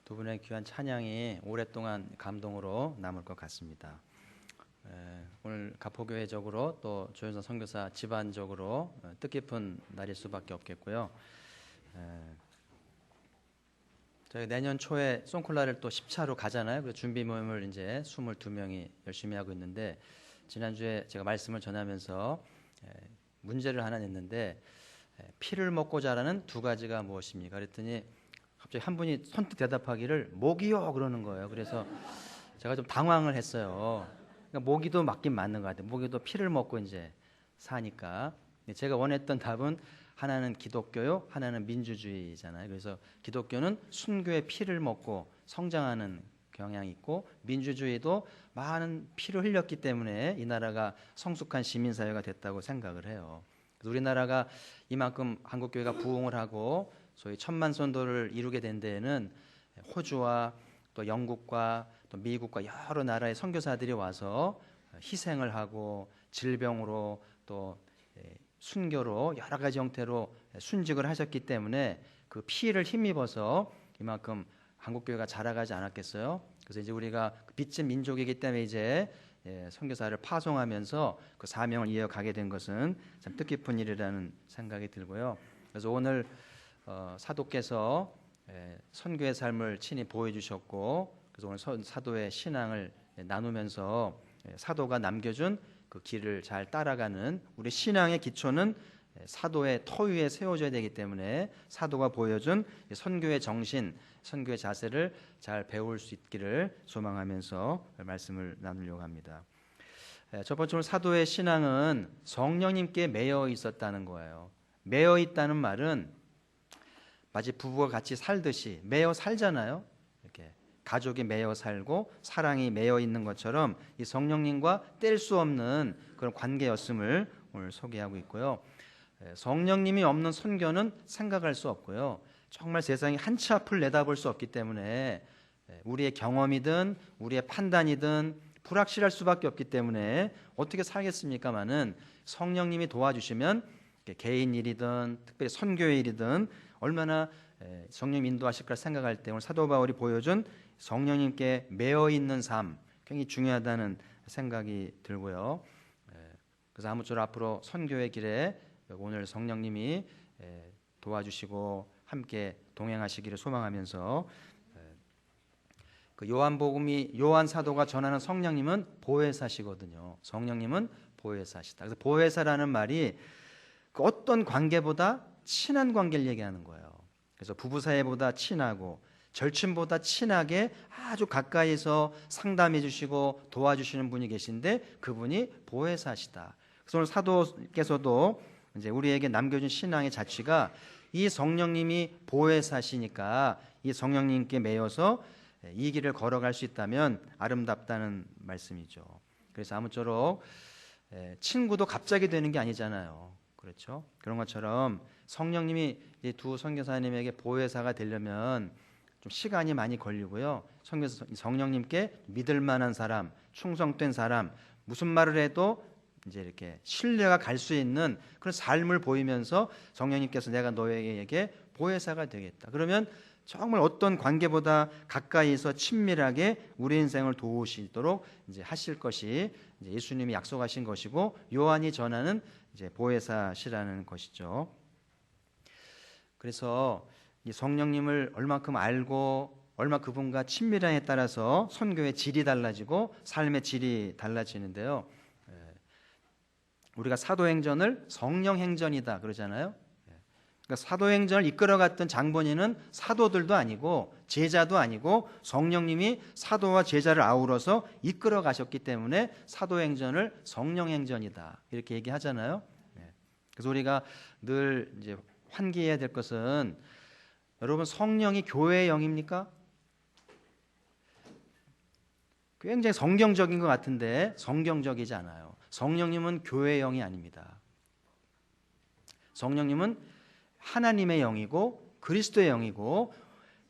두 분의 귀한 찬양이 오랫동안 감동으로 남을 것 같습니다. 오늘 가포교회적으로 또 조윤선 선교사 집안적으로 뜻깊은 날일 수밖에 없겠고요. 저희 내년 초에 송콜라를 또 10차로 가잖아요. 그래서 준비 모임을 이제 22명이 열심히 하고 있는데, 지난주에 제가 말씀을 전하면서 문제를 하나 냈는데, 피를 먹고 자라는 두 가지가 무엇입니까? 그랬더니 갑자기 한 분이 선뜻 대답하기를 모기요 그러는 거예요. 그래서 제가 좀 당황을 했어요. 그러니까 모기도 맞긴 맞는 것 같아요. 모기도 피를 먹고 이제 사니까. 제가 원했던 답은 하나는 기독교요, 하나는 민주주의잖아요. 그래서 기독교는 순교의 피를 먹고 성장하는 경향이 있고, 민주주의도 많은 피를 흘렸기 때문에 이 나라가 성숙한 시민사회가 됐다고 생각을 해요. 그래서 우리나라가 이만큼 한국교회가 부흥을 하고 소위 천만 선도를 이루게 된 데에는 호주와 또 영국과 또 미국과 여러 나라의 선교사들이 와서 희생을 하고 질병으로 또 순교로 여러 가지 형태로 순직을 하셨기 때문에 그 피를 힘입어서 이만큼 한국교회가 자라가지 않았겠어요. 그래서 이제 우리가 빚진 민족이기 때문에 이제 선교사를 파송하면서 그 사명을 이어가게 된 것은 참 뜻깊은 일이라는 생각이 들고요. 그래서 오늘 사도께서 선교의 삶을 친히 보여주셨고, 그래서 오늘 사도의 신앙을 나누면서 사도가 남겨준 그 길을 잘 따라가는 우리 신앙의 기초는 사도의 터 위에 세워져야 되기 때문에 사도가 보여준 선교의 정신, 선교의 자세를 잘 배울 수 있기를 소망하면서 말씀을 나누려고 합니다. 첫 번째로 사도의 신앙은 성령님께 매여 있었다는 거예요. 매여 있다는 말은 마치 부부가 같이 살듯이 매여 살잖아요. 이렇게 가족이 매여 살고 사랑이 매여 있는 것처럼 이 성령님과 뗄 수 없는 그런 관계였음을 오늘 소개하고 있고요. 성령님이 없는 선교는 생각할 수 없고요. 정말 세상이 한 치 앞을 내다볼 수 없기 때문에 우리의 경험이든 우리의 판단이든 불확실할 수밖에 없기 때문에 어떻게 살겠습니까마는 성령님이 도와주시면 개인 일이든 특별히 선교의 일이든 얼마나 성령 인도하실까 생각할 때 오늘 사도 바울이 보여준 성령님께 매여 있는 삶 굉장히 중요하다는 생각이 들고요. 그래서 아무쪼록 앞으로 선교의 길에 오늘 성령님이 도와주시고 함께 동행하시기를 소망하면서, 그 요한 사도가 전하는 성령님은 보혜사시거든요. 성령님은 보혜사시다. 그래서 보혜사라는 말이 그 어떤 관계보다 친한 관계를 얘기하는 거예요. 그래서 부부 사이보다 친하고 절친보다 친하게 아주 가까이서 상담해 주시고 도와주시는 분이 계신데 그분이 보혜사시다. 그래서 오늘 사도께서도 이제 우리에게 남겨준 신앙의 자취가 이 성령님이 보혜사시니까 이 성령님께 매여서 이 길을 걸어갈 수 있다면 아름답다는 말씀이죠. 그래서 아무쪼록 친구도 갑자기 되는 게 아니잖아요. 그렇죠? 그런 것처럼 성령님이 이 두 선교사님에게 보혜사가 되려면 좀 시간이 많이 걸리고요. 성령님께 믿을 만한 사람, 충성된 사람, 무슨 말을 해도 이제 이렇게 신뢰가 갈 수 있는 그런 삶을 보이면서 성령님께서 내가 너에게 보혜사가 되겠다. 그러면 정말 어떤 관계보다 가까이서 친밀하게 우리 인생을 도우시도록 이제 하실 것이 이제 예수님이 약속하신 것이고 요한이 전하는 이제 보혜사시라는 것이죠. 그래서 이 성령님을 얼마큼 알고 얼마 그분과 친밀함에 따라서 선교의 질이 달라지고 삶의 질이 달라지는데요. 우리가 사도행전을 성령행전이다 그러잖아요. 그러니까 사도행전을 이끌어갔던 장본인은 사도들도 아니고 제자도 아니고 성령님이 사도와 제자를 아우러서 이끌어 가셨기 때문에 사도행전을 성령행전이다 이렇게 얘기하잖아요. 그래서 우리가 늘 이제 환기해야 될 것은, 여러분 성령이 교회의 영입니까? 굉장히 성경적인 것 같은데 성경적이지 않아요. 성령님은 교회의 영이 아닙니다. 성령님은 하나님의 영이고 그리스도의 영이고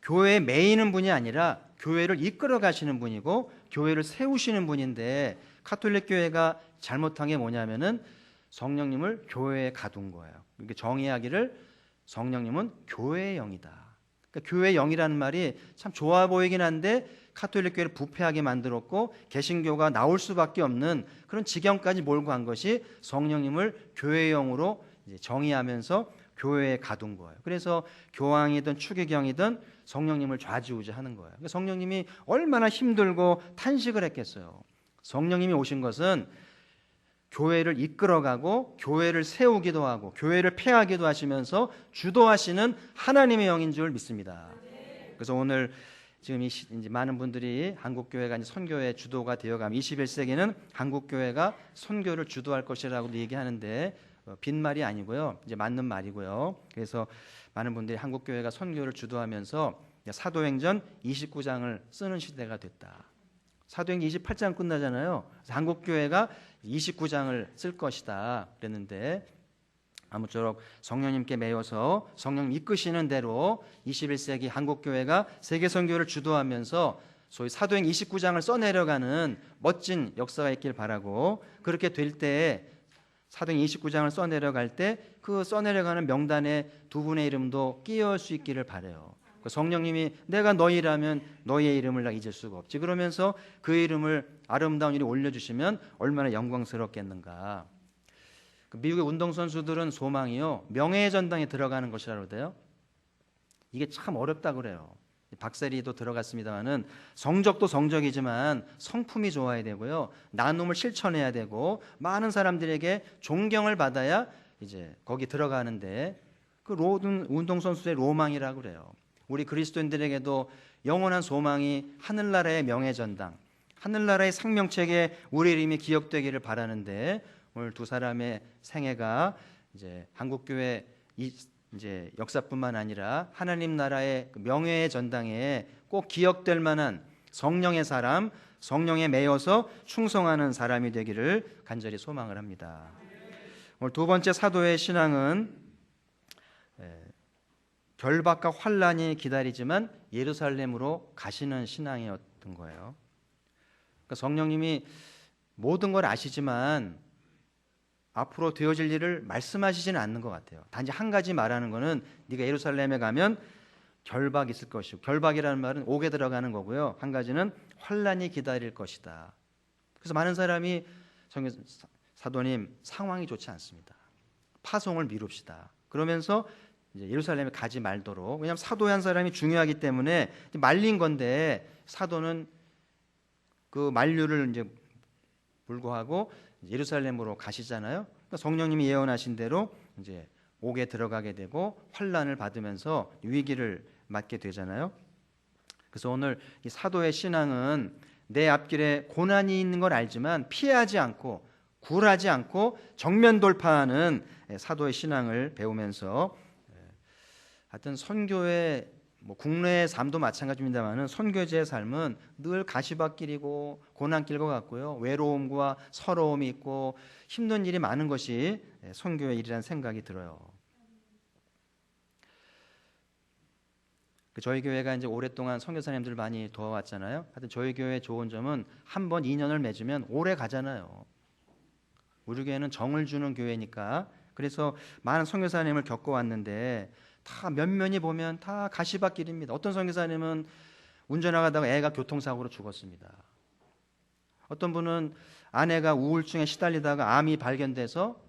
교회에 매이는 분이 아니라 교회를 이끌어 가시는 분이고 교회를 세우시는 분인데, 카톨릭 교회가 잘못한 게 뭐냐면은 성령님을 교회에 가둔 거예요. 이렇게 정의하기를 성령님은 교회의 영이다. 그러니까 교회 영이라는 말이 참 좋아 보이긴 한데 카톨릭 교회를 부패하게 만들었고 개신교가 나올 수밖에 없는 그런 지경까지 몰고 간 것이 성령님을 교회 영으로 이제 정의하면서 교회에 가둔 거예요. 그래서 교황이든 추기경이든 성령님을 좌지우지하는 거예요. 그러니까 성령님이 얼마나 힘들고 탄식을 했겠어요. 성령님이 오신 것은 교회를 이끌어가고 교회를 세우기도 하고 교회를 폐하기도 하시면서 주도하시는 하나님의 영인 줄 믿습니다. 그래서 오늘 지금 이제 많은 분들이 한국교회가 이제 선교의 주도가 되어가면 21세기는 한국교회가 선교를 주도할 것이라고 얘기하는데 빈말이 아니고요. 이제 맞는 말이고요. 그래서 많은 분들이 한국교회가 선교를 주도하면서 사도행전 29장을 쓰는 시대가 됐다. 사도행전 28장 끝나잖아요. 그래서 한국교회가 29장을 쓸 것이다 그랬는데 아무쪼록 성령님께 매여서 성령님 이끄시는 대로 21세기 한국교회가 세계선교를 주도하면서 소위 사도행 29장을 써내려가는 멋진 역사가 있길 바라고, 그렇게 될 때에 사도행 29장을 써내려갈 때 그 써내려가는 명단에 두 분의 이름도 끼울 수 있기를 바라요. 성령님이 내가 너희라면 너희의 이름을 나 잊을 수가 없지, 그러면서 그 이름을 아름다운 일에 올려주시면 얼마나 영광스럽겠는가. 미국의 운동선수들은 소망이요, 명예의 전당에 들어가는 것이라고 그래요. 이게 참 어렵다 그래요. 박세리도 들어갔습니다만은 성적도 성적이지만 성품이 좋아야 되고요, 나눔을 실천해야 되고 많은 사람들에게 존경을 받아야 이제 거기 들어가는데, 그 모든 운동선수의 로망이라고 그래요. 우리 그리스도인들에게도 영원한 소망이 하늘나라의 명예전당, 하늘나라의 생명책에 우리 이름이 기억되기를 바라는데, 오늘 두 사람의 생애가 이제 한국교회 이제 역사뿐만 아니라 하나님 나라의 명예의 전당에 꼭 기억될 만한 성령의 사람, 성령에 매여서 충성하는 사람이 되기를 간절히 소망을 합니다. 오늘 두 번째 사도의 신앙은 결박과 환란이 기다리지만 예루살렘으로 가시는 신앙이었던 거예요. 그러니까 성령님이 모든 걸 아시지만 앞으로 되어질 일을 말씀하시지는 않는 것 같아요. 단지 한 가지 말하는 거는 네가 예루살렘에 가면 결박이 있을 것이고, 결박이라는 말은 옥에 들어가는 거고요, 한 가지는 환란이 기다릴 것이다. 그래서 많은 사람이 사도님 상황이 좋지 않습니다, 파송을 미룹시다 그러면서 이제 예루살렘에 가지 말도록, 왜냐하면 사도의 한 사람이 중요하기 때문에 말린 건데, 사도는 그 만류를 이제 불구하고 예루살렘으로 가시잖아요. 그러니까 성령님이 예언하신 대로 이제 옥에 들어가게 되고 환란을 받으면서 위기를 맞게 되잖아요. 그래서 오늘 이 사도의 신앙은 내 앞길에 고난이 있는 걸 알지만 피하지 않고 굴하지 않고 정면 돌파하는 사도의 신앙을 배우면서, 하여튼 선교의 국내의 삶도 마찬가지입니다만은 선교제의 삶은 늘 가시밭길이고 고난길과 같고요, 외로움과 서러움이 있고 힘든 일이 많은 것이 선교의 일이라는 생각이 들어요. 저희 교회가 이제 오랫동안 선교사님들 많이 도와왔잖아요. 하여튼 저희 교회의 좋은 점은 한 번 인연을 맺으면 오래 가잖아요. 우리 교회는 정을 주는 교회니까. 그래서 많은 선교사님을 겪어왔는데 다 면면히 보면 다 가시밭길입니다. 어떤 선교사님은 운전하다가 애가 교통사고로 죽었습니다. 어떤 분은 아내가 우울증에 시달리다가 암이 발견돼서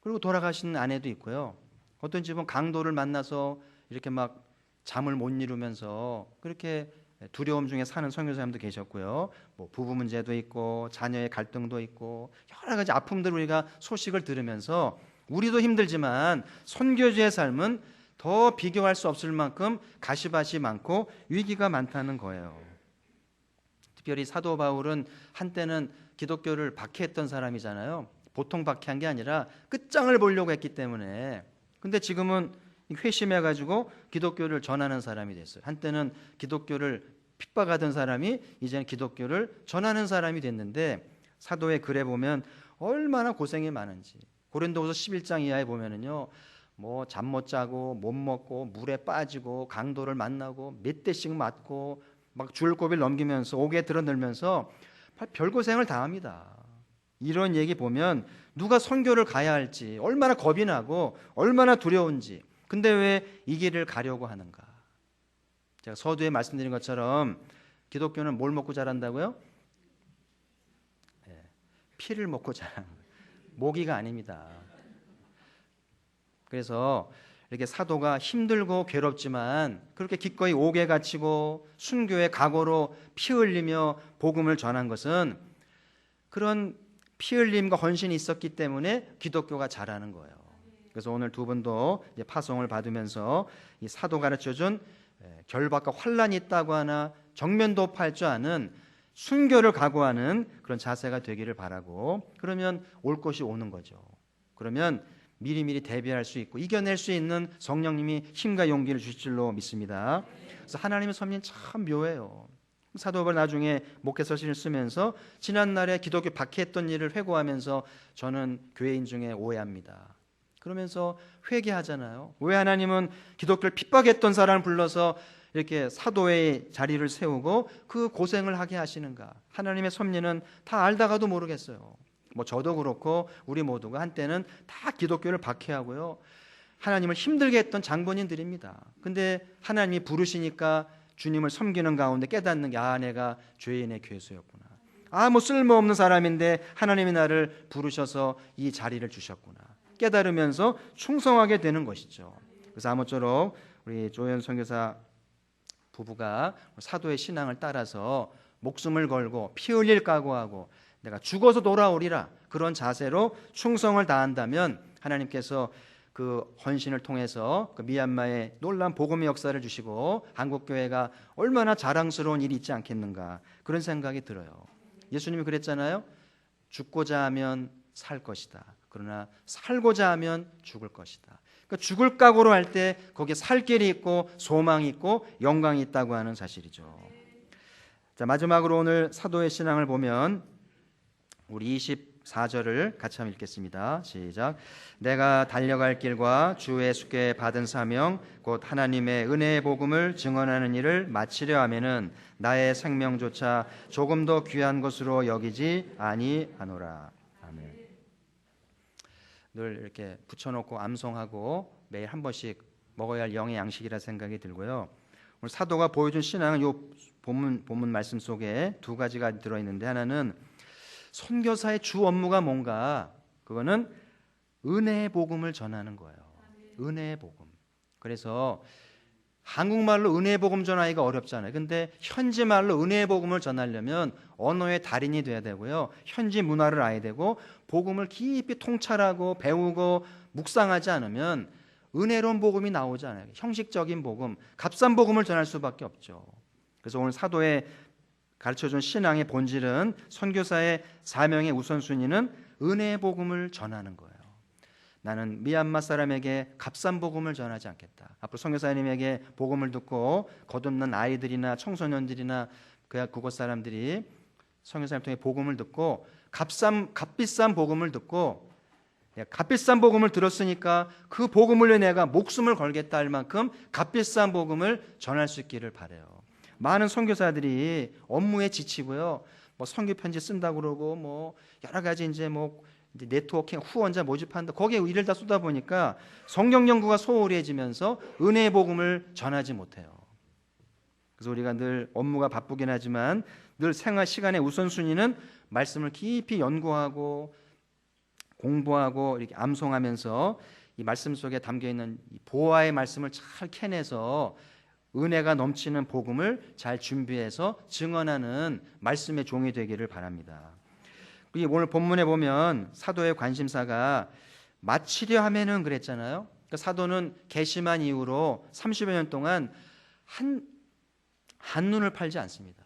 그리고 돌아가신 아내도 있고요. 어떤 집은 강도를 만나서 이렇게 막 잠을 못 이루면서 그렇게 두려움 중에 사는 선교사님도 계셨고요. 부부 문제도 있고 자녀의 갈등도 있고 여러 가지 아픔들 우리가 소식을 들으면서 우리도 힘들지만 선교주의 삶은 더 비교할 수 없을 만큼 가시밭이 많고 위기가 많다는 거예요. 특별히 사도 바울은 한때는 기독교를 박해했던 사람이잖아요. 보통 박해한 게 아니라 끝장을 보려고 했기 때문에. 근데 지금은 회심해가지고 기독교를 전하는 사람이 됐어요. 한때는 기독교를 핍박하던 사람이 이제는 기독교를 전하는 사람이 됐는데, 사도의 글에 보면 얼마나 고생이 많은지. 고린도후서 11장 이하에 보면은요, 잠 못 자고 못 먹고 물에 빠지고 강도를 만나고 몇 대씩 맞고 막 줄고비를 넘기면서 옥에 들어늘면서 별고생을 다 합니다. 이런 얘기 보면 누가 선교를 가야 할지 얼마나 겁이 나고 얼마나 두려운지. 근데 왜 이 길을 가려고 하는가? 제가 서두에 말씀드린 것처럼 기독교는 뭘 먹고 자란다고요? 피를 먹고 자라는 거예요. 모기가 아닙니다. 그래서 이렇게 사도가 힘들고 괴롭지만 그렇게 기꺼이 옥에 갇히고 순교의 각오로 피 흘리며 복음을 전한 것은 그런 피 흘림과 헌신이 있었기 때문에 기독교가 자라는 거예요. 그래서 오늘 두 분도 이제 파송을 받으면서 이 사도 가르쳐준 결박과 환란이 있다고 하나 정면 도파할 줄 아는 순교를 각오하는 그런 자세가 되기를 바라고, 그러면 올 것이 오는 거죠. 그러면 미리미리 대비할 수 있고 이겨낼 수 있는 성령님이 힘과 용기를 주실 줄로 믿습니다. 그래서 하나님의 섭리는 참 묘해요. 사도 바울 나중에 목회서신을 쓰면서 지난날에 기독교 박해했던 일을 회고하면서 저는 교회인 중에 오해합니다. 그러면서 회개하잖아요. 왜 하나님은 기독교를 핍박했던 사람을 불러서 이렇게 사도의 자리를 세우고 그 고생을 하게 하시는가? 하나님의 섭리는 다 알다가도 모르겠어요. 뭐 저도 그렇고 우리 모두가 한때는 다 기독교를 박해하고요, 하나님을 힘들게 했던 장본인들입니다. 근데 하나님이 부르시니까 주님을 섬기는 가운데 깨닫는 게, 내가 죄인의 괴수였구나. 아무 쓸모없는 사람인데 하나님이 나를 부르셔서 이 자리를 주셨구나. 깨달으면서 충성하게 되는 것이죠. 그래서 아무쪼록 우리 조현 선교사 부부가 사도의 신앙을 따라서 목숨을 걸고 피 흘릴 각오하고 내가 죽어서 돌아오리라, 그런 자세로 충성을 다한다면 하나님께서 그 헌신을 통해서 그 미얀마에 놀라운 복음의 역사를 주시고 한국교회가 얼마나 자랑스러운 일이 있지 않겠는가, 그런 생각이 들어요. 예수님이 그랬잖아요. 죽고자 하면 살 것이다. 그러나 살고자 하면 죽을 것이다. 그러니까 죽을 각오로 할 때 거기에 살 길이 있고 소망이 있고 영광이 있다고 하는 사실이죠. 자, 마지막으로 오늘 사도의 신앙을 보면 우리 24절을 같이 한번 읽겠습니다. 시작. 내가 달려갈 길과 주 예수께 받은 사명 곧 하나님의 은혜의 복음을 증언하는 일을 마치려 하면은 나의 생명조차 조금 더 귀한 것으로 여기지 아니하노라. 아멘. 늘 이렇게 붙여놓고 암송하고 매일 한 번씩 먹어야 할 영의 양식이라 생각이 들고요. 오늘 사도가 보여준 신앙은 이 본문 말씀 속에 두 가지가 들어있는데, 하나는 선교사의 주 업무가 뭔가, 그거는 은혜의 복음을 전하는 거예요. 은혜의 복음. 그래서 한국말로 은혜의 복음 전하기가 어렵잖아요. 근데 현지 말로 은혜의 복음을 전하려면 언어의 달인이 돼야 되고요, 현지 문화를 알아야 되고, 복음을 깊이 통찰하고 배우고 묵상하지 않으면 은혜로운 복음이 나오지 않아요. 형식적인 복음, 값싼 복음을 전할 수밖에 없죠. 그래서 오늘 사도의 가르쳐준 신앙의 본질은, 선교사의 사명의 우선순위는 은혜의 복음을 전하는 거예요. 나는 미얀마 사람에게 값싼 복음을 전하지 않겠다. 앞으로 선교사님에게 복음을 듣고 거듭난 아이들이나 청소년들이나 그곳 사람들이 선교사님 통해 복음을 듣고 값비싼 복음을 듣고, 값비싼 복음을 들었으니까 그 복음을 위해 내가 목숨을 걸겠다 할 만큼 값비싼 복음을 전할 수 있기를 바라요. 많은 선교사들이 업무에 지치고요, 뭐 선교 편지 쓴다고 그러고 뭐 여러 가지 이제 네트워킹 후원자 모집한다, 거기에 일을 다 쏟아 보니까 성경 연구가 소홀해지면서 은혜의 복음을 전하지 못해요. 그래서 우리가 늘 업무가 바쁘긴 하지만 늘 생활 시간의 우선순위는 말씀을 깊이 연구하고 공부하고 이렇게 암송하면서 이 말씀 속에 담겨있는 보화의 말씀을 잘 캐내서 은혜가 넘치는 복음을 잘 준비해서 증언하는 말씀의 종이 되기를 바랍니다. 오늘 본문에 보면 사도의 관심사가 마치려 하면은 그랬잖아요. 그러니까 사도는 개심한 이후로 30여 년 동안 한눈을 팔지 않습니다.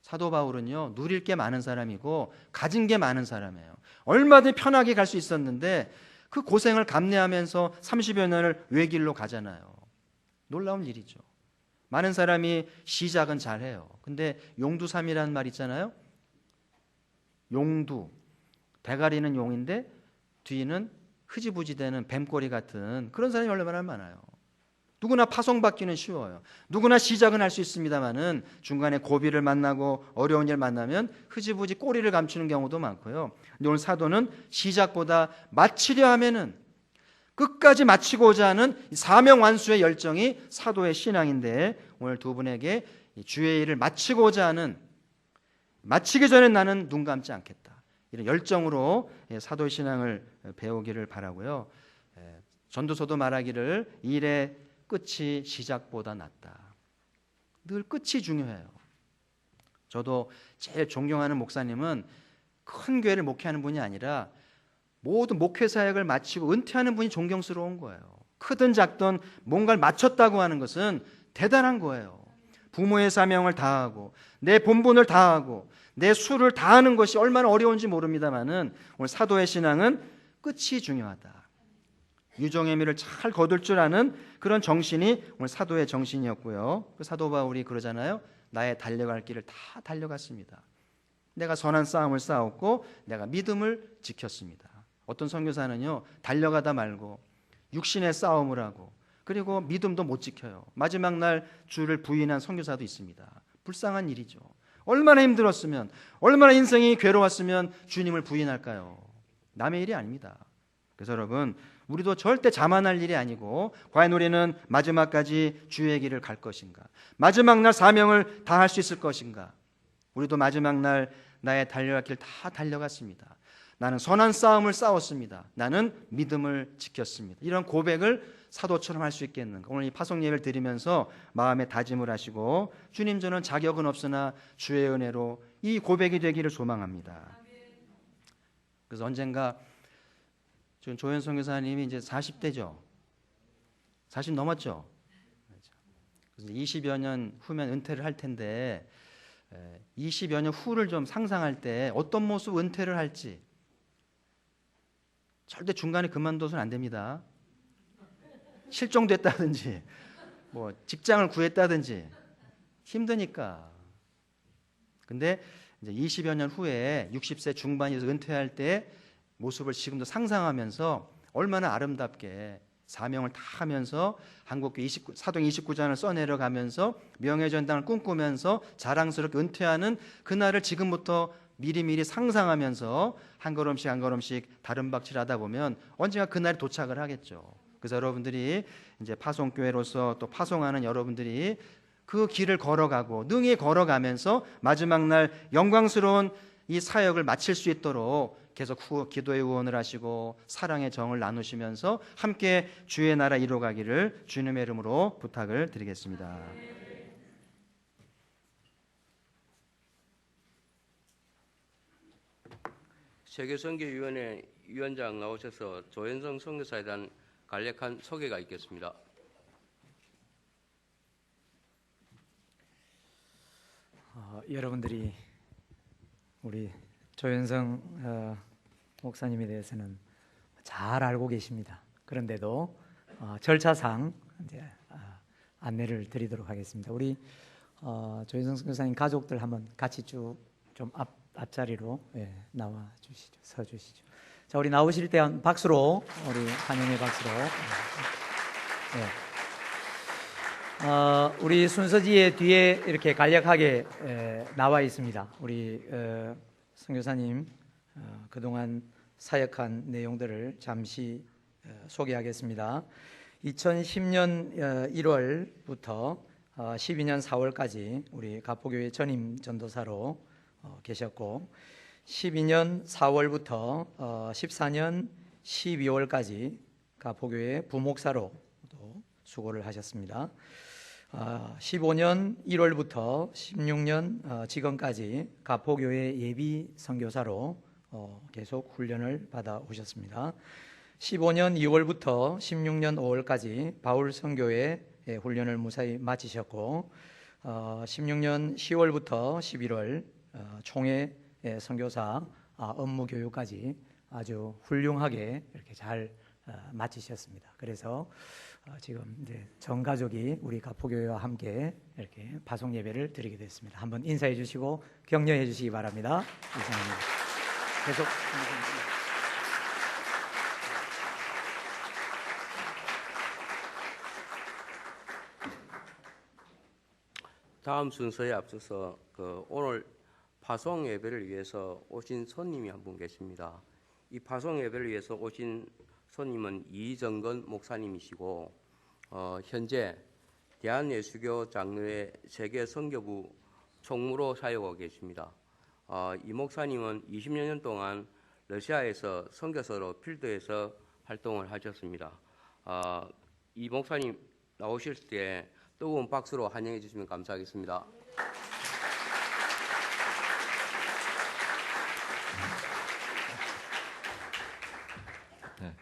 사도 바울은요, 누릴 게 많은 사람이고 가진 게 많은 사람이에요. 얼마든지 편하게 갈 수 있었는데 그 고생을 감내하면서 30여 년을 외길로 가잖아요. 놀라운 일이죠. 많은 사람이 시작은 잘해요. 근데 용두삼이라는 말 있잖아요. 용두, 대가리는 용인데 뒤는 흐지부지 되는 뱀꼬리 같은 그런 사람이 얼마나 많아요. 누구나 파송받기는 쉬워요. 누구나 시작은 할 수 있습니다만은 중간에 고비를 만나고 어려운 일 만나면 흐지부지 꼬리를 감추는 경우도 많고요. 근데 오늘 사도는 시작보다 마치려 하면은 끝까지 마치고자 하는 사명 완수의 열정이 사도의 신앙인데, 오늘 두 분에게 주의 일을 마치고자 하는, 마치기 전에 나는 눈 감지 않겠다, 이런 열정으로 사도의 신앙을 배우기를 바라고요. 전도서도 말하기를 일의 끝이 시작보다 낫다. 늘 끝이 중요해요. 저도 제일 존경하는 목사님은 큰 교회를 목회하는 분이 아니라 모든 목회 사역을 마치고 은퇴하는 분이 존경스러운 거예요. 크든 작든 뭔가를 마쳤다고 하는 것은 대단한 거예요. 부모의 사명을 다하고 내 본분을 다하고 내 수를 다하는 것이 얼마나 어려운지 모릅니다만은, 오늘 사도의 신앙은 끝이 중요하다. 유종의 미를 잘 거둘 줄 아는 그런 정신이 오늘 사도의 정신이었고요. 그 사도 바울이 그러잖아요. 나의 달려갈 길을 다 달려갔습니다. 내가 선한 싸움을 싸웠고 내가 믿음을 지켰습니다. 어떤 선교사는요, 달려가다 말고 육신의 싸움을 하고 그리고 믿음도 못 지켜요. 마지막 날 주를 부인한 선교사도 있습니다. 불쌍한 일이죠. 얼마나 힘들었으면, 얼마나 인생이 괴로웠으면 주님을 부인할까요? 남의 일이 아닙니다. 그래서 여러분, 우리도 절대 자만할 일이 아니고, 과연 우리는 마지막까지 주의 길을 갈 것인가? 마지막 날 사명을 다할 수 있을 것인가? 우리도 마지막 날 나의 달려갈 길 다 달려갔습니다. 나는 선한 싸움을 싸웠습니다. 나는 믿음을 지켰습니다. 이런 고백을 사도처럼 할 수 있겠는가? 오늘 이 파송 예배를 드리면서 마음에 다짐을 하시고, 주님, 저는 자격은 없으나 주의 은혜로 이 고백이 되기를 소망합니다. 그래서 언젠가 지금 조현성 교사님이 이제 40대죠. 40 넘었죠. 그래서 20여 년 후면 은퇴를 할 텐데, 20여 년 후를 좀 상상할 때 어떤 모습 은퇴를 할지, 절대 중간에 그만둬서는 안 됩니다. 실종됐다든지 뭐 직장을 구했다든지 힘드니까. 근데 이제 20여 년 후에 60세 중반에서 은퇴할 때 모습을 지금도 상상하면서 얼마나 아름답게 사명을 다 하면서 한국교 사도행 29장을 써내려가면서 명예전당을 꿈꾸면서 자랑스럽게 은퇴하는 그날을 지금부터 미리미리 상상하면서 한 걸음씩 한 걸음씩 다른 박질 하다 보면 언젠가 그날이 도착을 하겠죠. 그래서 여러분들이 이제 파송교회로서 또 파송하는 여러분들이 그 길을 걸어가고 능히 걸어가면서 마지막 날 영광스러운 이 사역을 마칠 수 있도록 계속 기도의 후원을 하시고 사랑의 정을 나누시면서 함께 주의 나라 이루어가기를 주님의 이름으로 부탁을 드리겠습니다. 세계선교위원회 위원장 나오셔서 조현성 선교사에 대한 간략한 소개가 있겠습니다. 여러분들이 우리 조현성 목사님에 대해서는 잘 알고 계십니다. 그런데도 절차상 이제 안내를 드리도록 하겠습니다. 우리 조현성 선교사님 가족들 한번 같이 쭉 좀 앞자리로 나와 주시죠. 서 주시죠. 자, 우리 나오실 때 박수로, 우리 환영의 박수로. 우리 순서지에 뒤에 이렇게 간략하게 나와 있습니다. 우리 선교사님 그동안 사역한 내용들을 잠시 소개하겠습니다. 2010년 1월부터 12년 4월까지 우리 가포교회 전임 전도사로 계셨고, 12년 4월부터 14년 12월까지 가포교회 부목사로 또 수고를 하셨습니다. 15년 1월부터 16년 지금까지 가포교회 예비 선교사로 계속 훈련을 받아 오셨습니다. 15년 2월부터 16년 5월까지 바울 선교회 훈련을 무사히 마치셨고, 16년 10월부터 11월 총회 선교사 업무 교육까지 아주 훌륭하게 이렇게 잘 마치셨습니다. 그래서 지금 이제 전 가족이 우리 가포교회와 함께 이렇게 파송 예배를 드리게 됐습니다. 한번 인사해 주시고 격려해 주시기 바랍니다. 이상입니다. 계속. 다음 순서에 앞서서 오늘 파송 예배를 위해서 오신 손님이 한 분 계십니다. 이 파송 예배를 위해서 오신 손님은 이정건 목사님이시고 현재 대한예수교 장로회 세계 선교부 총무로 사역하고 계십니다. 이 목사님은 20여 년 동안 러시아에서 선교사로 필드에서 활동을 하셨습니다. 이 목사님 나오실 때 뜨거운 박수로 환영해 주시면 감사하겠습니다. 네,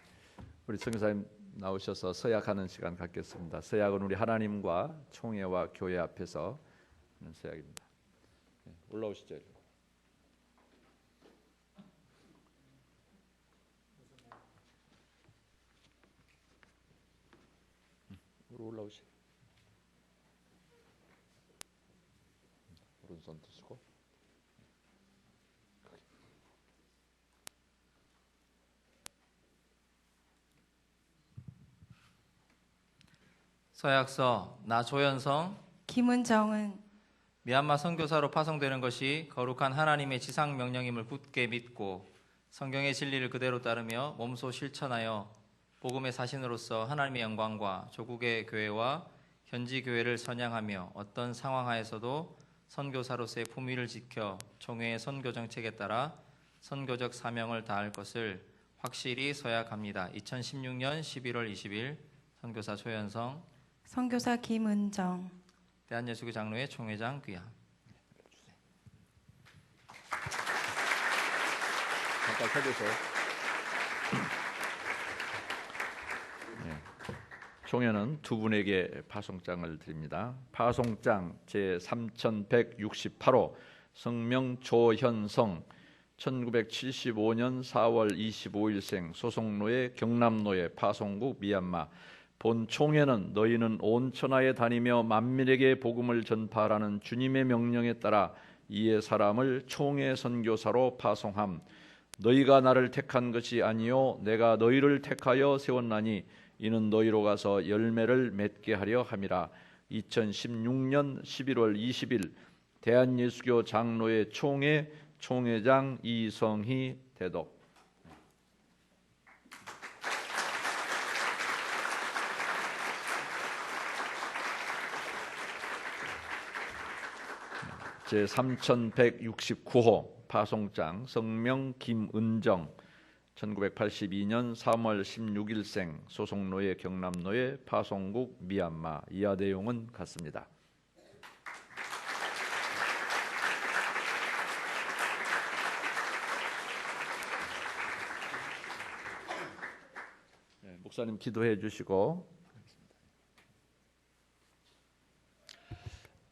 우리 선교사님 나오셔서 서약하는 시간 갖겠습니다. 서약은 우리 하나님과 총회와 교회 앞에서 하는 서약입니다. 네, 올라오시죠. 올라오시. 오른손 드시고. 서약서 나 조현성 김은정은 미얀마 선교사로 파송되는 것이 거룩한 하나님의 지상 명령임을 굳게 믿고 성경의 진리를 그대로 따르며 몸소 실천하여 복음의 사신으로서 하나님의 영광과 조국의 교회와 현지 교회를 선양하며 어떤 상황 하에서도 선교사로서의 품위를 지켜 총회의 선교 정책에 따라 선교적 사명을 다할 것을 확실히 서약합니다. 2016년 11월 20일 선교사 조현성, 선교사 김은정. 대한예수교 장로회 총회장 귀하. 잠깐 서주세요. 네. 총회는 두 분에게 파송장을 드립니다. 파송장 제3168호 성명 조현성 1975년 4월 25일생 소속노예 경남노예 파송국 미얀마. 본 총회는 너희는 온 천하에 다니며 만민에게 복음을 전파하라는 주님의 명령에 따라 이에 사람을 총회 선교사로 파송함. 너희가 나를 택한 것이 아니요 내가 너희를 택하여 세웠나니 이는 너희로 가서 열매를 맺게 하려 함이라. 2016년 11월 20일 대한예수교 장로회 총회 총회장 이성희 대독. 제3169호 파송장 성명 김은정 1982년 3월 16일생 소속노예 경남노예 파송국 미얀마. 이하 내용은 같습니다. 네, 목사님 기도해 주시고.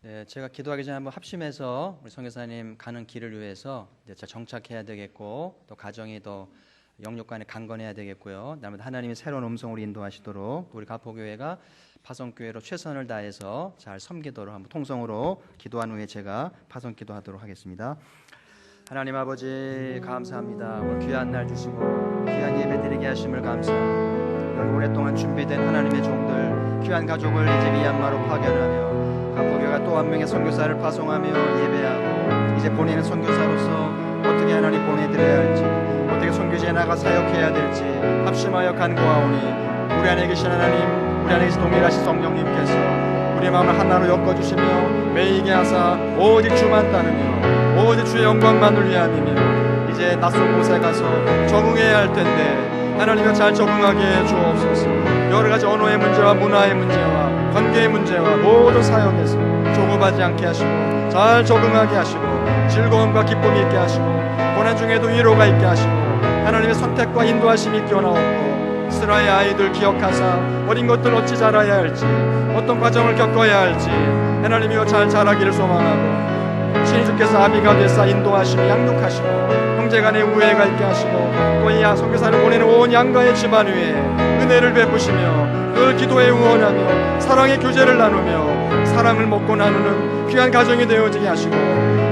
네, 제가 기도하기 전에 한번 합심해서 우리 선교사님 가는 길을 위해서 이제 정착해야 되겠고 또 가정이 더 영육간에 강건해야 되겠고요. 다음에 하나님이 새로운 음성으로 인도하시도록 우리 가포교회가 파송교회로 최선을 다해서 잘 섬기도록 한번 통성으로 기도한 후에 제가 파송 기도하도록 하겠습니다. 하나님 아버지 감사합니다. 오늘 귀한 날 주시고 귀한 예배 드리게 하심을 감사합니다. 오랫동안 준비된 하나님의 종들 귀한 가족을 이제 미얀마로 파견하며 가포교회가 또 한 명의 선교사를 파송하며 예배하고 이제 보내는 선교사로서 어떻게 하나님 보내드려야 할지 어떻게 선교지에 나가 사역해야 될지 합심하여 간구하오니 우리 안에 계신 하나님 우리 안에 계신 동일하신 성령님께서 우리의 마음을 하나로 엮어주시며 매이게 하사 오직 주만 따르며 오직 주의 영광만을 위함이며 이제 낯선 곳에 가서 적응해야 할 텐데 하나님여 잘 적응하게 해 주옵소서. 여러가지 언어의 문제와 문화의 문제와 관계의 문제와 모든 사역에서 조급하지 않게 하시고 잘 적응하게 하시고 즐거움과 기쁨이 있게 하시고 고난 중에도 위로가 있게 하시고 하나님의 선택과 인도하심이 뛰어나오고 이스라엘 아이들 기억하사 어린 것들 어찌 자라야 할지 어떤 과정을 겪어야 할지 하나님이여 잘 자라기를 소망하고 신이 주께서 아비가 되사 인도하시고 양육하시고 형제간의 우애가 있게 하시고 또 이 선교사를 보내는 온 양가의 집안 위에 은혜를 베푸시며 늘 기도에 응원하며 사랑의 교제를 나누며 사랑을 먹고 나누는 귀한 가정이 되어지게 하시고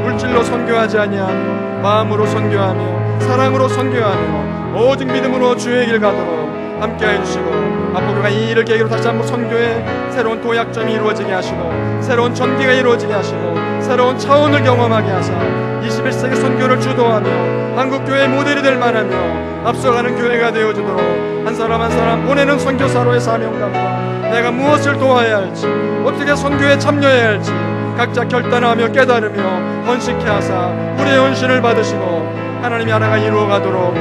물질로 선교하지 아니하며 마음으로 선교하며 사랑으로 선교하며 오직 믿음으로 주의 길 가도록 함께해 주시고 앞으로가 이 일을 계기로 다시 한번 선교의 새로운 도약점이 이루어지게 하시고 새로운 전기가 이루어지게 하시고 새로운 차원을 경험하게 하사 21세기 선교를 주도하며 한국교회의 모델이 될 만하며 앞서가는 교회가 되어주도록 한 사람 한 사람 보내는 선교사로의 사명감과 내가 무엇을 도와야 할지 어떻게 선교에 참여해야 할지 각자 결단하며 깨달으며 헌신케 하사 우리의 헌신을 받으시고 하나님의 나라가 이루어가도록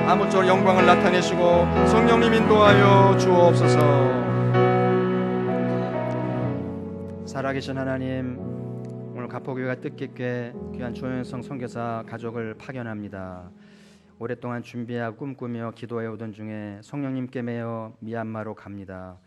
아무쪼록 영광을 나타내시고 성령님 인도하여 주옵소서. 살아계신 하나님, 오늘 가포교회가 뜻깊게 귀한 조현성 선교사 가족을 파견합니다. 오랫동안 준비하고 꿈꾸며 기도해오던 중에 성령님께 매여 미얀마로 갑니다.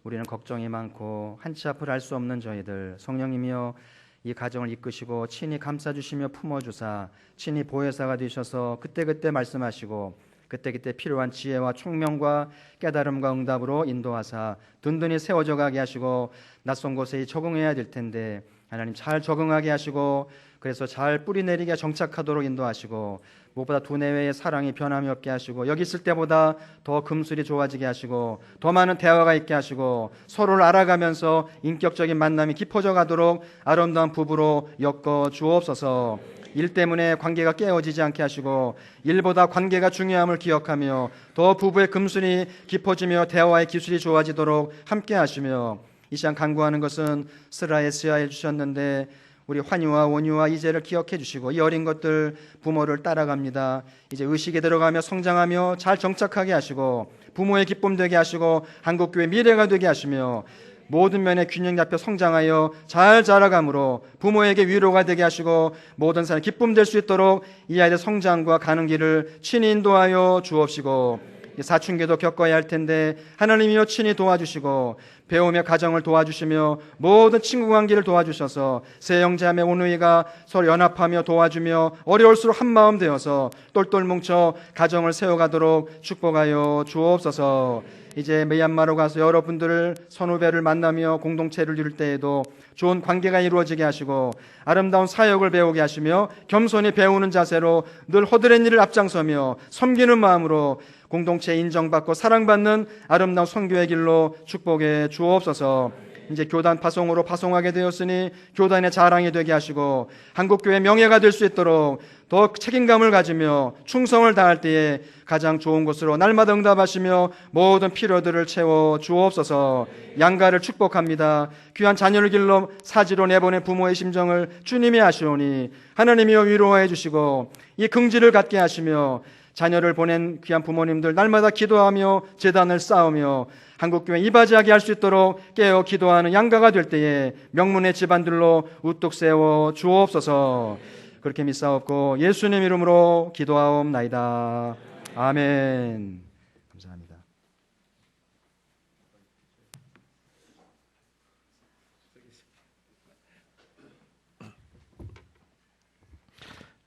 우리는 걱정이 많고 한치 앞을 알 수 없는 저희들, 성령님이여 이 가정을 이끄시고 친히 감싸주시며 품어주사 친히 보혜사가 되셔서 그때그때 말씀하시고 그때그때 필요한 지혜와 총명과 깨달음과 응답으로 인도하사 든든히 세워져 가게 하시고 낯선 곳에 적응해야 될 텐데 하나님 잘 적응하게 하시고 그래서 잘 뿌리 내리게 정착하도록 인도하시고 무엇보다 두뇌의 사랑이 변함이 없게 하시고 여기 있을 때보다 더 금술이 좋아지게 하시고 더 많은 대화가 있게 하시고 서로를 알아가면서 인격적인 만남이 깊어져 가도록 아름다운 부부로 엮어 주옵소서. 일 때문에 관계가 깨어지지 않게 하시고 일보다 관계가 중요함을 기억하며 더 부부의 금술이 깊어지며 대화의 기술이 좋아지도록 함께 하시며 이 시간 간구하는 것은 스라에스야해 주셨는데 우리 환희와 원유와 이제를 기억해 주시고 이 어린 것들 부모를 따라갑니다. 이제 의식에 들어가며 성장하며 잘 정착하게 하시고 부모의 기쁨 되게 하시고 한국교회 미래가 되게 하시며 모든 면에 균형 잡혀 성장하여 잘 자라감으로 부모에게 위로가 되게 하시고 모든 사람 기쁨 될 수 있도록 이 아이들 성장과 가는 길을 친히 인도하여 주옵시고 사춘기도 겪어야 할 텐데 하나님이여 친히 도와주시고 배우며 가정을 도와주시며 모든 친구 관계를 도와주셔서 세 형제자매 오누이가 서로 연합하며 도와주며 어려울수록 한마음 되어서 똘똘 뭉쳐 가정을 세워가도록 축복하여 주옵소서. 이제 미얀마로 가서 여러분들을 선후배를 만나며 공동체를 이룰 때에도 좋은 관계가 이루어지게 하시고 아름다운 사역을 배우게 하시며 겸손히 배우는 자세로 늘 허드렛 일을 앞장서며 섬기는 마음으로 공동체 인정받고 사랑받는 아름다운 선교의 길로 축복해 주옵소서. 이제 교단 파송으로 파송하게 되었으니 교단의 자랑이 되게 하시고 한국교회 명예가 될 수 있도록 더 책임감을 가지며 충성을 다할 때에 가장 좋은 곳으로 날마다 응답하시며 모든 필요들을 채워 주옵소서. 양가를 축복합니다. 귀한 자녀를 길러 사지로 내보낸 부모의 심정을 주님이 아시오니 하나님이여 위로해 주시고 이 긍지를 갖게 하시며 자녀를 보낸 귀한 부모님들 날마다 기도하며 제단을 쌓으며 한국교회 이바지하게 할 수 있도록 깨어 기도하는 양가가 될 때에 명문의 집안들로 우뚝 세워 주옵소서. 그렇게 믿사옵고 예수님 이름으로 기도하옵나이다. 아멘. 감사합니다.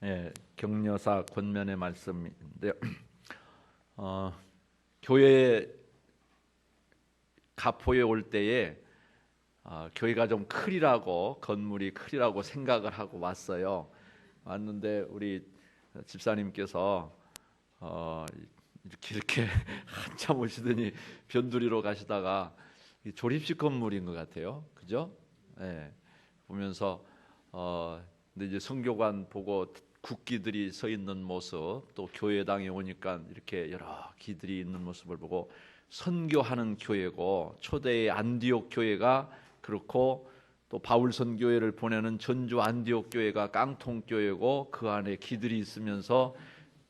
예, 격려사 권면의 말씀인데요. 교회 가포에 올 때에 교회가 좀 크리라고 건물이 크리라고 생각을 하고 왔어요. 왔는데 우리 집사님께서 이렇게 한참 오시더니 변두리로 가시다가 조립식 건물인 것 같아요. 그죠? 예, 보면서 근데 이제 성교관 보고 국기들이 서 있는 모습, 또 교회당에 오니까 이렇게 여러 기들이 있는 모습을 보고 선교하는 교회고 초대의 안디옥 교회가 그렇고 또 바울 선교회를 보내는 전주 안디옥 교회가 깡통 교회고 그 안에 기들이 있으면서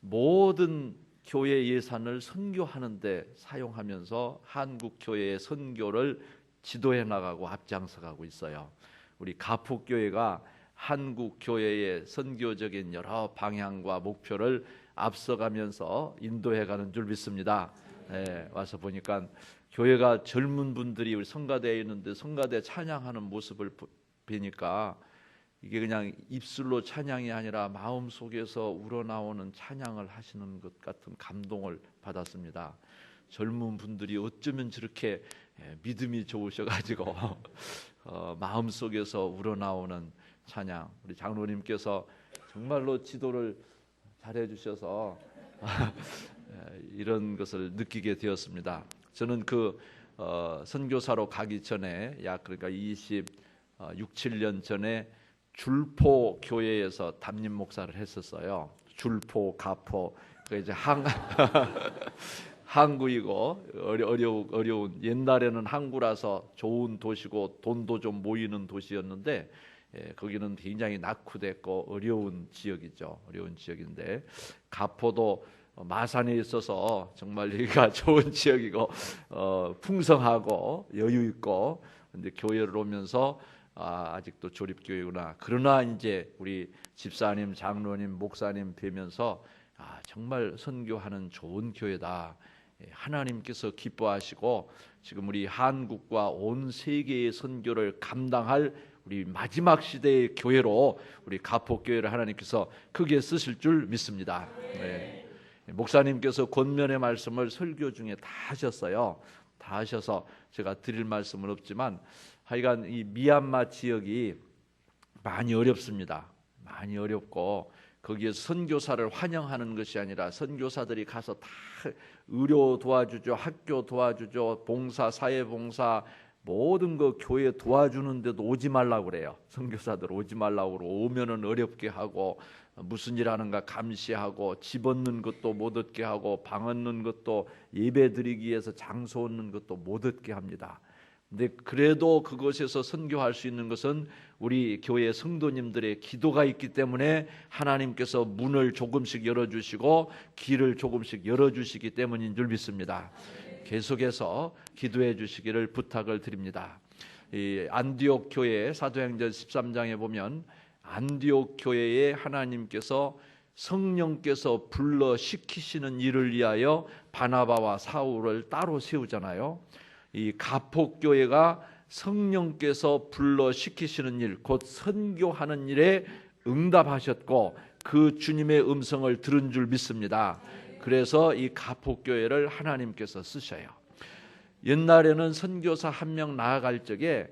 모든 교회 예산을 선교하는 데 사용하면서 한국 교회의 선교를 지도해 나가고 앞장서 가고 있어요. 우리 가포 교회가 한국 교회의 선교적인 여러 방향과 목표를 앞서가면서 인도해가는 줄 믿습니다. 와서 보니까 교회가 젊은 분들이 우리 성가대에 있는데 성가대 찬양하는 모습을 보니까 이게 그냥 입술로 찬양이 아니라 마음 속에서 우러나오는 찬양을 하시는 것 같은 감동을 받았습니다. 젊은 분들이 어쩌면 저렇게 믿음이 좋으셔가지고 마음 속에서 우러나오는 찬양, 우리 장로님께서 정말로 지도를 잘해 주셔서 이런 것을 느끼게 되었습니다. 저는 그 선교사로 가기 전에 약 그러니까 26, 7년 전에 줄포 교회에서 담임 목사를 했었어요. 줄포, 가포. 그 이제 항구이고 어려운 옛날에는 항구라서 좋은 도시고 돈도 좀 모이는 도시였는데 거기는 굉장히 낙후됐고 어려운 지역이죠. 어려운 지역인데 가포도 마산에 있어서 정말 여기가 좋은 지역이고 풍성하고 여유 있고 근데 교회를 오면서 아직도 조립교회구나. 그러나 이제 우리 집사님, 장로님, 목사님 뵈면서 정말 선교하는 좋은 교회다. 하나님께서 기뻐하시고 지금 우리 한국과 온 세계의 선교를 감당할 우리 마지막 시대의 교회로 우리 가포교회를 하나님께서 크게 쓰실 줄 믿습니다. 네. 목사님께서 권면의 말씀을 설교 중에 다 하셨어요. 다 하셔서 제가 드릴 말씀은 없지만 하여간 이 미얀마 지역이 많이 어렵습니다. 많이 어렵고 거기에 선교사를 환영하는 것이 아니라 선교사들이 가서 다 의료 도와주죠, 학교 도와주죠, 봉사, 사회봉사 모든 거 교회 도와주는데도 오지 말라고 그래요. 선교사들 오지 말라고 그러고 오면은 어렵게 하고 무슨 일 하는가 감시하고 집 얻는 것도 못 얻게 하고 방 얻는 것도 예배 드리기 위해서 장소 얻는 것도 못 얻게 합니다. 근데 그래도 그곳에서 선교할 수 있는 것은 우리 교회 성도님들의 기도가 있기 때문에 하나님께서 문을 조금씩 열어주시고 길을 조금씩 열어주시기 때문인 줄 믿습니다. 계속해서 기도해 주시기를 부탁을 드립니다. 이 안디옥 교회 사도행전 13장에 보면 안디옥 교회에 하나님께서 성령께서 불러 시키시는 일을 위하여 바나바와 사울을 따로 세우잖아요. 이 가포교회가 성령께서 불러 시키시는 일, 곧 선교하는 일에 응답하셨고 그 주님의 음성을 들은 줄 믿습니다. 그래서 이 가포교회를 하나님께서 쓰셔요. 옛날에는 선교사 한 명 나아갈 적에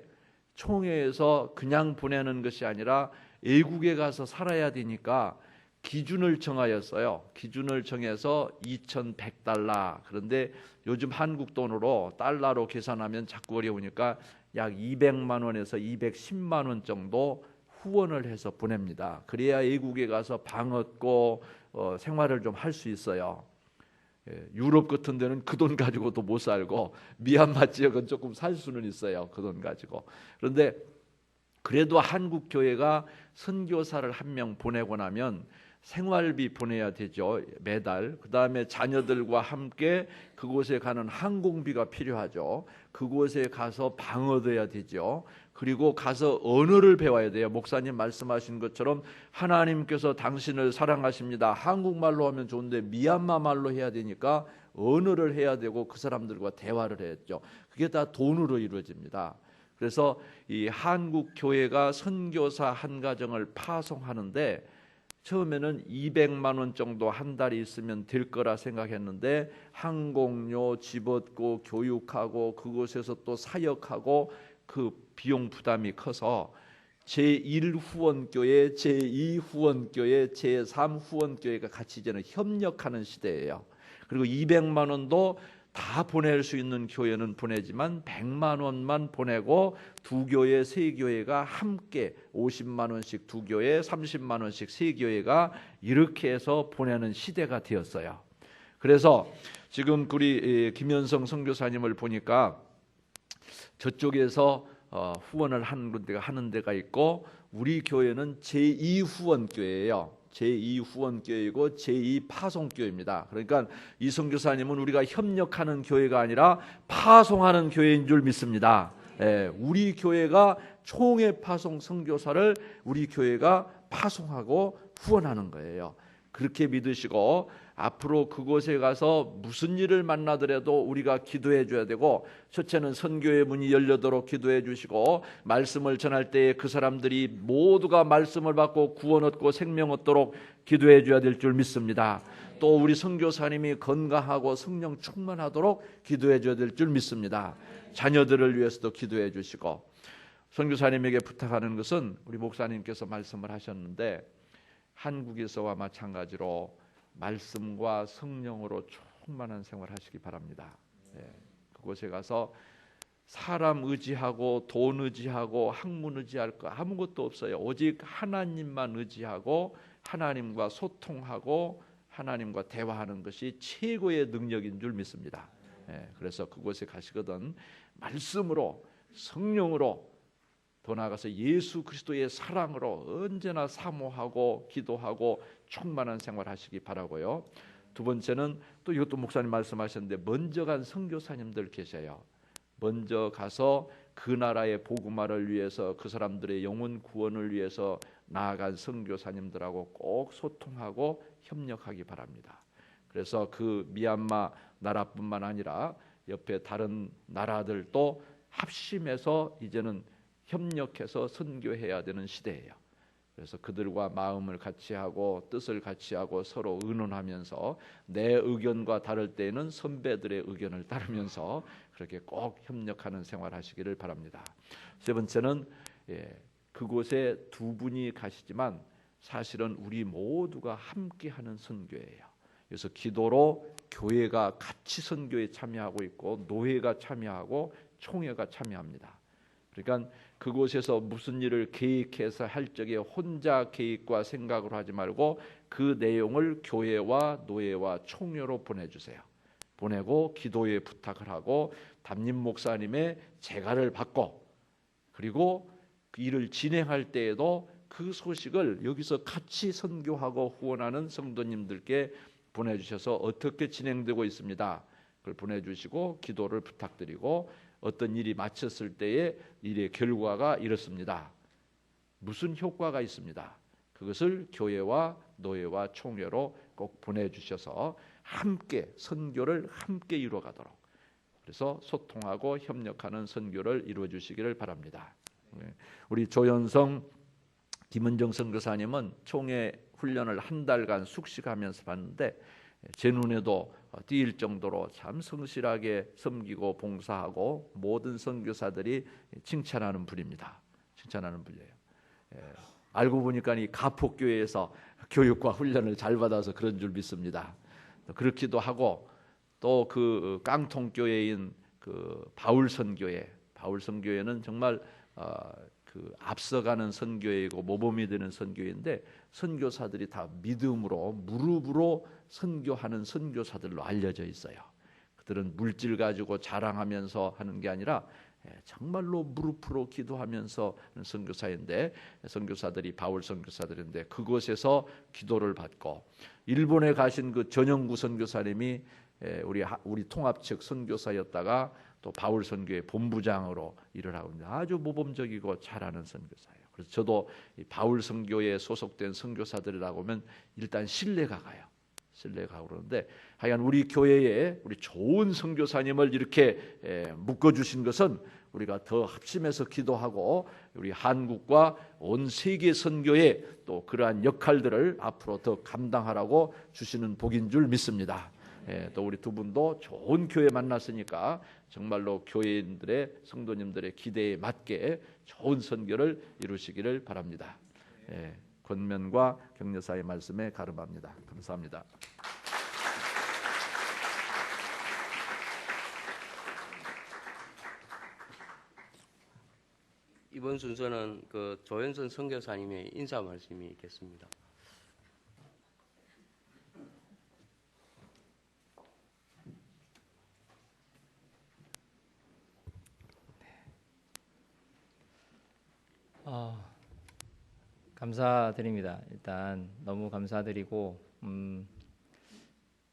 총회에서 그냥 보내는 것이 아니라 외국에 가서 살아야 되니까 기준을 정하였어요. 기준을 정해서 2,100달러. 그런데 요즘 한국 돈으로 달러로 계산하면 자꾸 어려우니까 약 200만 원에서 210만 원 정도 후원을 해서 보냅니다. 그래야 외국에 가서 방 얻고 생활을 좀 할 수 있어요. 유럽 같은 데는 그 돈 가지고도 못 살고 미얀마 지역은 조금 살 수는 있어요. 그 돈 가지고. 그런데 그래도 한국 교회가 선교사를 한 명 보내고 나면 생활비 보내야 되죠. 매달. 그 다음에 자녀들과 함께 그곳에 가는 항공비가 필요하죠. 그곳에 가서 방 얻어야 되죠. 그리고 가서 언어를 배워야 돼요. 목사님 말씀하신 것처럼 하나님께서 당신을 사랑하십니다. 한국말로 하면 좋은데 미얀마 말로 해야 되니까 언어를 해야 되고 그 사람들과 대화를 했죠. 그게 다 돈으로 이루어집니다. 그래서 이 한국 교회가 선교사 한 가정을 파송하는데 처음에는 200만 원 정도 한 달이 있으면 될 거라 생각했는데 항공료, 집 얻고 교육하고 그곳에서 또 사역하고 그 비용 부담이 커서 제1후원교회, 제2후원교회, 제3후원교회가 같이 이제는 협력하는 시대예요. 그리고 200만 원도 다 보낼 수 있는 교회는 보내지만 100만 원만 보내고 두 교회, 세 교회가 함께 50만 원씩 두 교회, 30만 원씩 세 교회가 이렇게 해서 보내는 시대가 되었어요. 그래서 지금 우리 김현성 선교사님을 보니까 저쪽에서 후원을 하는 데가 있고 우리 교회는 제2후원교회예요. 제2후원교회이고 제2파송교회입니다. 그러니까 이 선교사님은 우리가 협력하는 교회가 아니라 파송하는 교회인 줄 믿습니다. 우리 교회가 총회 파송 선교사를 우리 교회가 파송하고 후원하는 거예요. 그렇게 믿으시고 앞으로 그곳에 가서 무슨 일을 만나더라도 우리가 기도해 줘야 되고 첫째는 선교의 문이 열려도록 기도해 주시고 말씀을 전할 때에 그 사람들이 모두가 말씀을 받고 구원 얻고 생명 얻도록 기도해 줘야 될 줄 믿습니다. 또 우리 선교사님이 건강하고 성령 충만하도록 기도해 줘야 될 줄 믿습니다. 자녀들을 위해서도 기도해 주시고 선교사님에게 부탁하는 것은 우리 목사님께서 말씀을 하셨는데 한국에서와 마찬가지로 말씀과 성령으로 충만한 생활하시기 바랍니다. 그곳에 가서 사람 의지하고 돈 의지하고 학문 의지할 거 아무것도 없어요. 오직 하나님만 의지하고 하나님과 소통하고 하나님과 대화하는 것이 최고의 능력인 줄 믿습니다. 그래서 그곳에 가시거든 말씀으로 성령으로 더 나아가서 예수 그리스도의 사랑으로 언제나 사모하고 기도하고 충만한 생활하시기 바라고요. 두 번째는 또 이것도 목사님 말씀하셨는데 먼저 간 선교사님들 계셔요. 먼저 가서 그 나라의 복음화를 위해서 그 사람들의 영혼 구원을 위해서 나아간 선교사님들하고 꼭 소통하고 협력하기 바랍니다. 그래서 그 미얀마 나라뿐만 아니라 옆에 다른 나라들도 합심해서 이제는 협력해서 선교해야 되는 시대예요. 그래서 그들과 마음을 같이 하고 뜻을 같이 하고 서로 의논하면서 내 의견과 다를 때에는 선배들의 의견을 따르면서 그렇게 꼭 협력하는 생활하시기를 바랍니다. 세 번째는 그곳에 두 분이 가시지만 사실은 우리 모두가 함께하는 선교예요. 그래서 기도로 교회가 같이 선교에 참여하고 있고 노회가 참여하고 총회가 참여합니다. 그러니까 그곳에서 무슨 일을 계획해서 할 적에 혼자 계획과 생각으로 하지 말고 그 내용을 교회와 노회와 총회로 보내주세요. 보내고 기도에 부탁을 하고 담임 목사님의 재가를 받고 그리고 그 일을 진행할 때에도 그 소식을 여기서 같이 선교하고 후원하는 성도님들께 보내주셔서 어떻게 진행되고 있습니다. 그걸 보내주시고 기도를 부탁드리고 어떤 일이 마쳤을 때에 일의 결과가 이렇습니다. 무슨 효과가 있습니다. 그것을 교회와 노회와 총회로 꼭 보내주셔서 함께 선교를 함께 이루어가도록 그래서 소통하고 협력하는 선교를 이루어주시기를 바랍니다. 우리 조현성 김은정 선교사님은 총회 훈련을 한 달간 숙식하면서 봤는데 제 눈에도 띄일 정도로 참 성실하게 섬기고 봉사하고 모든 선교사들이 칭찬하는 분입니다. 칭찬하는 분이에요. 알고 보니까 이 가폭교회에서 교육과 훈련을 잘 받아서 그런 줄 믿습니다. 그렇기도 하고 또 그 깡통교회인 그 바울선교회, 바울선교회는 정말 그 앞서가는 선교회이고 모범이 되는 선교회인데 선교사들이 다 믿음으로 무릎으로 선교하는 선교사들로 알려져 있어요. 그들은 물질 가지고 자랑하면서 하는 게 아니라 정말로 무릎으로 기도하면서 하는 선교사인데 선교사들이 바울 선교사들인데 그곳에서 기도를 받고 일본에 가신 그 전영구 선교사님이 우리 통합 측 선교사였다가 또 바울 선교의 본부장으로 일을 하고 있는데 아주 모범적이고 잘하는 선교사예요. 그래서 저도 이 바울 선교에 소속된 선교사들이라고 하면 일단 신뢰가 가요. 신뢰가 그러는데 하여간 우리 교회에 우리 좋은 선교사님을 이렇게 묶어주신 것은 우리가 더 합심해서 기도하고 우리 한국과 온 세계 선교에 또 그러한 역할들을 앞으로 더 감당하라고 주시는 복인 줄 믿습니다. 또 우리 두 분도 좋은 교회 만났으니까 정말로 교회인들의 성도님들의 기대에 맞게 좋은 선교를 이루시기를 바랍니다. 권면과 격려사의 말씀에 가름합니다. 감사합니다. 이번 순서는 그 조현선 선교사님의 인사 말씀이 있겠습니다. 감사드립니다. 일단 너무 감사드리고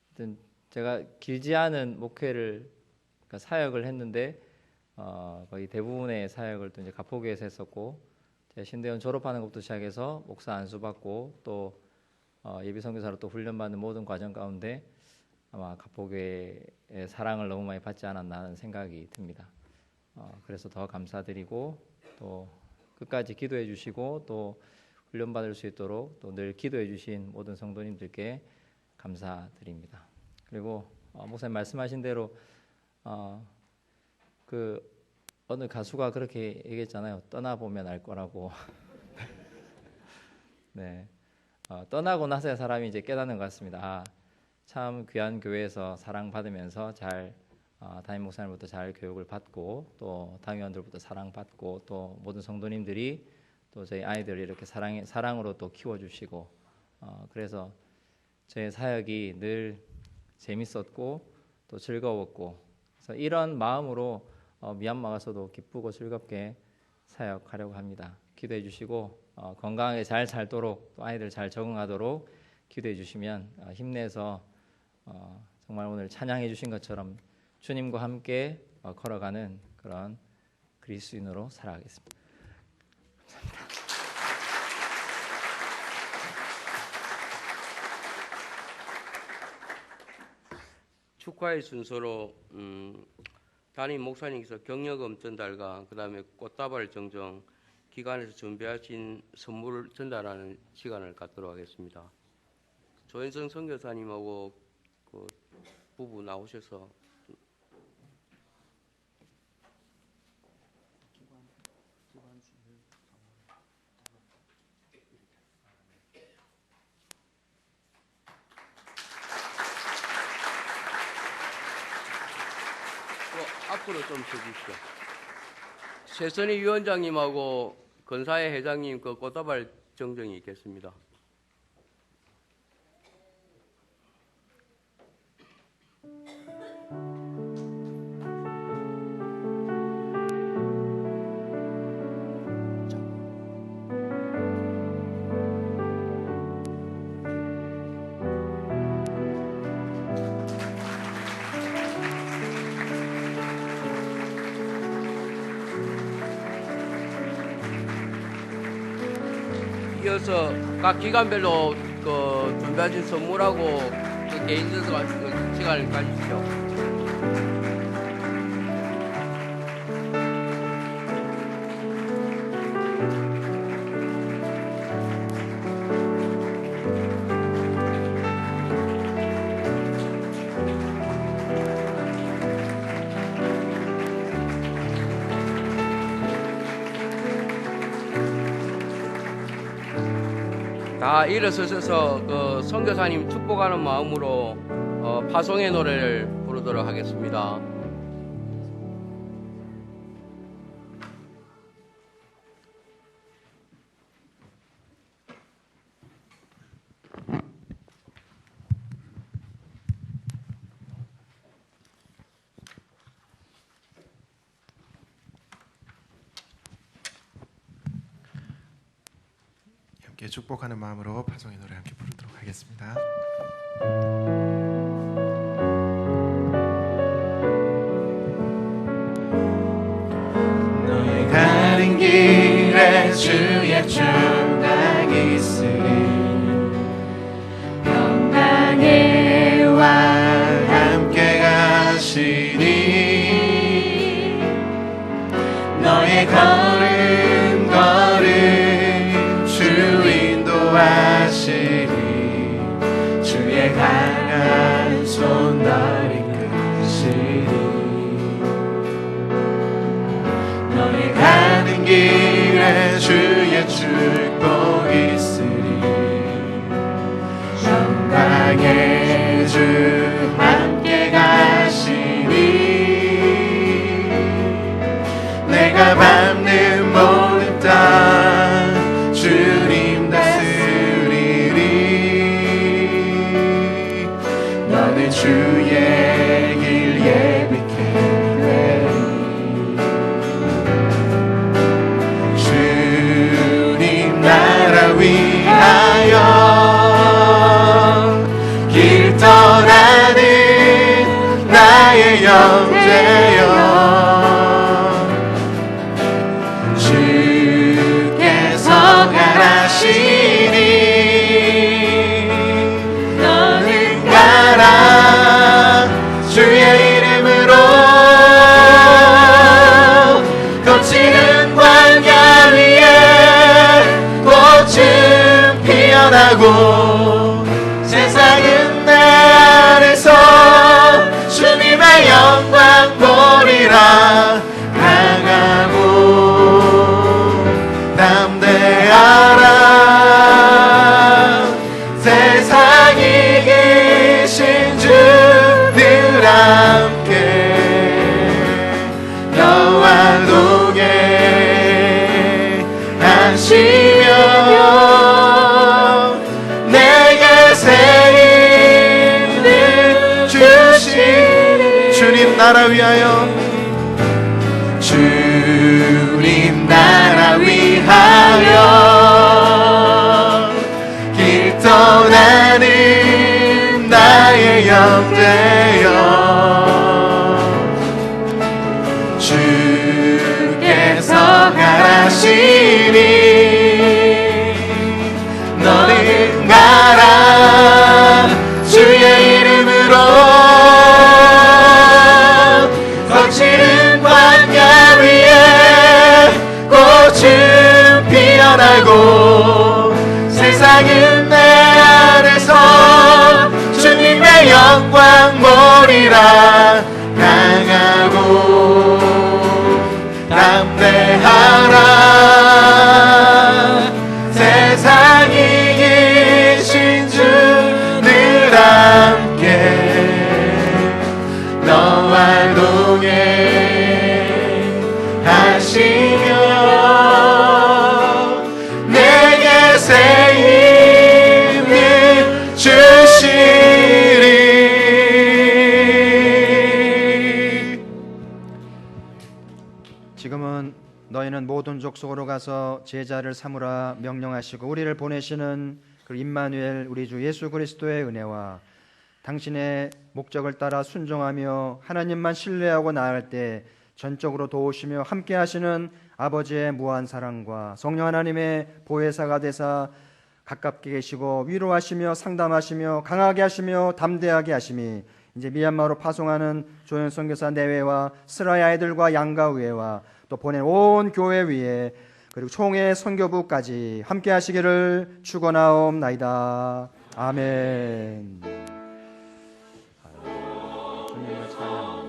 일단 제가 길지 않은 목회를 그러니까 사역을 했는데 거의 대부분의 사역을 또 이제 가포교에서 했었고 제가 신대원 졸업하는 것부터 시작해서 목사 안수 받고 또 예비 선교사로 또 훈련받는 모든 과정 가운데 아마 가포교회의 사랑을 너무 많이 받지 않았나 하는 생각이 듭니다. 그래서 더 감사드리고 또 끝까지 기도해 주시고 또 훈련받을 수 있도록 또 늘 기도해 주신 모든 성도님들께 감사드립니다. 그리고 목사님 말씀하신 대로 그 어느 가수가 그렇게 얘기했잖아요. 떠나보면 알 거라고. 네, 떠나고 나서야 사람이 이제 깨닫는 것 같습니다. 참 귀한 교회에서 사랑받으면서 잘 담임 목사님부터 잘 교육을 받고 또 당회원들부터 사랑받고 또 모든 성도님들이 또 저희 아이들을 이렇게 사랑으로 또 키워주시고 그래서 저의 사역이 늘 재밌었고 또 즐거웠고 그래서 이런 마음으로 미얀마 가서도 기쁘고 즐겁게 사역하려고 합니다. 기도해 주시고 건강하게 잘 살도록 또 아이들 잘 적응하도록 기도해 주시면 힘내서 정말 오늘 찬양해 주신 것처럼 주님과 함께 걸어가는 그런 그리스도인으로 살아가겠습니다. 감사합니다. 축하의 순서로 담임 목사님께서 경력금 전달과 그 다음에 꽃다발 정정 기관에서 준비하신 선물을 전달하는 시간을 갖도록 하겠습니다. 조현성 선교사님하고 그 부부 나오셔서 앞으로 좀 서주십시오. 최선희 위원장님하고 건사회 회장님 그 꽃다발 정정이 있겠습니다. 이어서 각 기관별로 그 준비하신 선물하고 그 개인적으로 시간을 가지시죠. 다 일어서셔서 그 선교사님 축복하는 마음으로 파송의 노래를 부르도록 하겠습니다. 함께 축복하는 마음으로 파송의 노래 함께 부르도록 하겠습니다. 너의 가는 길에 주의 충각 있으리 평강해와 함께 가시리 너의 걸음 주 인도하시리 주의 강한 손 널 이끄시리 너의 가는 길에 주의 축복 있으리 평강의 주 함께 가시리 내가 밟는 모든 땅 주님 다스리리 너는 주의 길 예비케 되리 주님 나라 위하여 길 떠나는 나의 형제여 너는 가라 주의 이름으로 거치는 광야 위에 꽃은 피어나고 세상은 내 안에서 주님의 영광 보리라 강하고 담대하라 세상에 계신 주들 함께 나라 위하여 주님 나라 위하여 길 떠나는 나의 영 되어 주께서 가라시니 너는 가라 주의 이름으로 거칠은 광야 위에 꽃은 피어나고 세상은 내 안에서 주님의 영광 보리라 강하고 담대하라 세상이 이기신 주 늘 함께 너와 동행하시며 내게 새 힘을 주시리. 지금은 너희는 모든 족속으로 가서 제자를 삼으라 명령하시고 우리를 보내시는 그 임마누엘 우리 주 예수 그리스도의 은혜와 당신의 목적을 따라 순종하며 하나님만 신뢰하고 나아갈 때 전적으로 도우시며 함께 하시는 아버지의 무한 사랑과 성령 하나님의 보혜사가 되사 가깝게 계시고 위로하시며 상담하시며 강하게 하시며 담대하게 하심이 이제 미얀마로 파송하는 조현 선교사 내외와 스라의 아이들과 양가 의회와 또 보낸 온 교회 위에 그리고 총회 선교부까지 함께 하시기를 축원하옵나이다. 아멘. 주님을 찬양합니다.